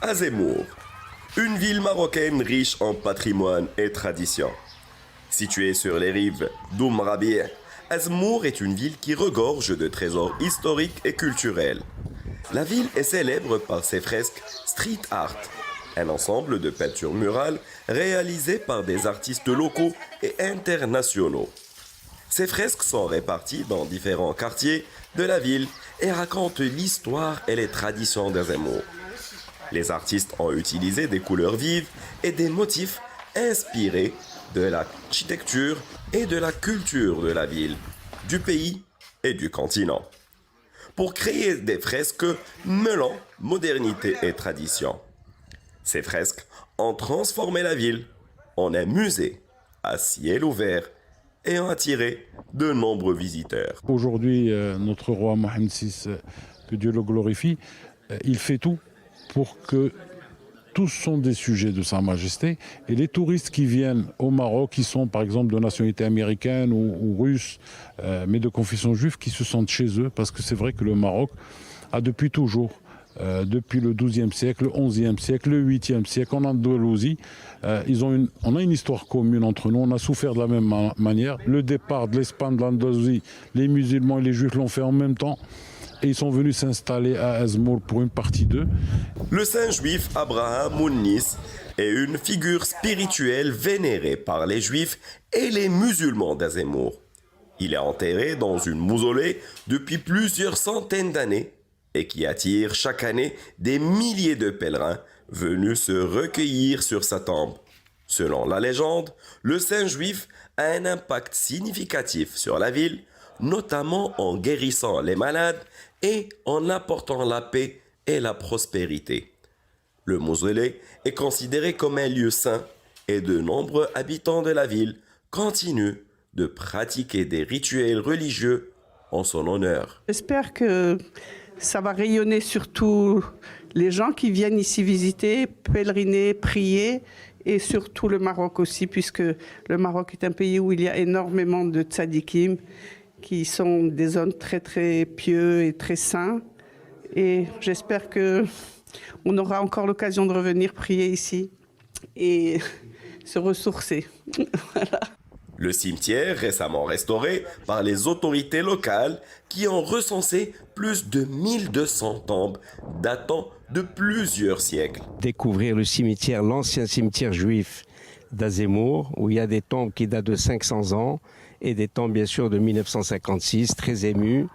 Azemmour, une ville marocaine riche en patrimoine et tradition. Située sur les rives d'Oum Rabi', Azemmour est une ville qui regorge de trésors historiques et culturels. La ville est célèbre par ses fresques street art, un ensemble de peintures murales réalisées par des artistes locaux et internationaux. Ces fresques sont réparties dans différents quartiers de la ville et racontent l'histoire et les traditions d'Azemmour. Les artistes ont utilisé des couleurs vives et des motifs inspirés de l'architecture et de la culture de la ville, du pays et du continent, pour créer des fresques mêlant modernité et tradition. Ces fresques ont transformé la ville en un musée à ciel ouvert et ont attiré de nombreux visiteurs. Aujourd'hui, notre roi Mohamed VI, que Dieu le glorifie, il fait tout pour que tous sont des sujets de Sa Majesté. Et les touristes qui viennent au Maroc, qui sont par exemple de nationalité américaine ou russe, mais de confession juive, qui se sentent chez eux, parce que c'est vrai que le Maroc a depuis toujours, depuis le XIIe siècle, le XIe siècle, le VIIIe siècle, en Andalousie, on a une histoire commune entre nous, on a souffert de la même manière. Le départ de l'Espagne, de l'Andalousie, les musulmans et les juifs l'ont fait en même temps. Et ils sont venus s'installer à Azemmour pour une partie d'eux. Le saint juif Abraham Mounnis est une figure spirituelle vénérée par les juifs et les musulmans d'Azemmour. Il est enterré dans une mausolée depuis plusieurs centaines d'années et qui attire chaque année des milliers de pèlerins venus se recueillir sur sa tombe. Selon la légende, le saint juif a un impact significatif sur la ville, notamment en guérissant les malades et en apportant la paix et la prospérité. Le mausolée est considéré comme un lieu saint et de nombreux habitants de la ville continuent de pratiquer des rituels religieux en son honneur. J'espère que ça va rayonner sur tous les gens qui viennent ici visiter, pèleriner, prier, et surtout le Maroc aussi, puisque le Maroc est un pays où il y a énormément de tzadikim, qui sont des hommes très très pieux et très saints. Et j'espère qu'on aura encore l'occasion de revenir prier ici et se ressourcer. Voilà. Le cimetière, récemment restauré par les autorités locales, qui ont recensé plus de 1200 tombes datant de plusieurs siècles. Découvrir le cimetière, l'ancien cimetière juif d'Azemmour, où il y a des tombes qui datent de 500 ans et des tombes bien sûr de 1956, très ému,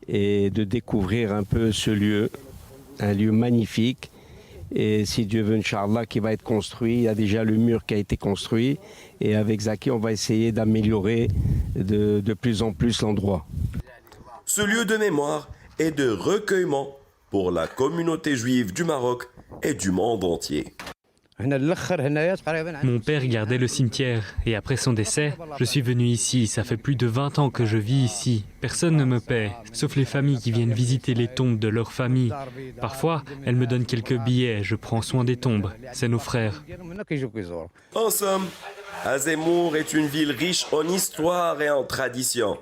et de découvrir un peu ce lieu, un lieu magnifique. Et si Dieu veut, Inch'Allah, qui va être construit, il y a déjà le mur qui a été construit, et avec Zaki, on va essayer d'améliorer de plus en plus l'endroit. Ce lieu de mémoire et de recueillement pour la communauté juive du Maroc et du monde entier. Mon père gardait le cimetière et après son décès, je suis venu ici. Ça fait plus de 20 ans que je vis ici. Personne ne me paie, sauf les familles qui viennent visiter les tombes de leur famille. Parfois, elles me donnent quelques billets, je prends soin des tombes. C'est nos frères. En somme, Azemmour est une ville riche en histoire et en tradition,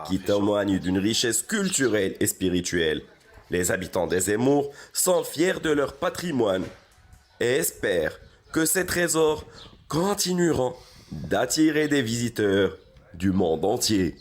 qui témoigne d'une richesse culturelle et spirituelle. Les habitants d'Azemmour sont fiers de leur patrimoine et espèrent que ces trésors continueront d'attirer des visiteurs du monde entier.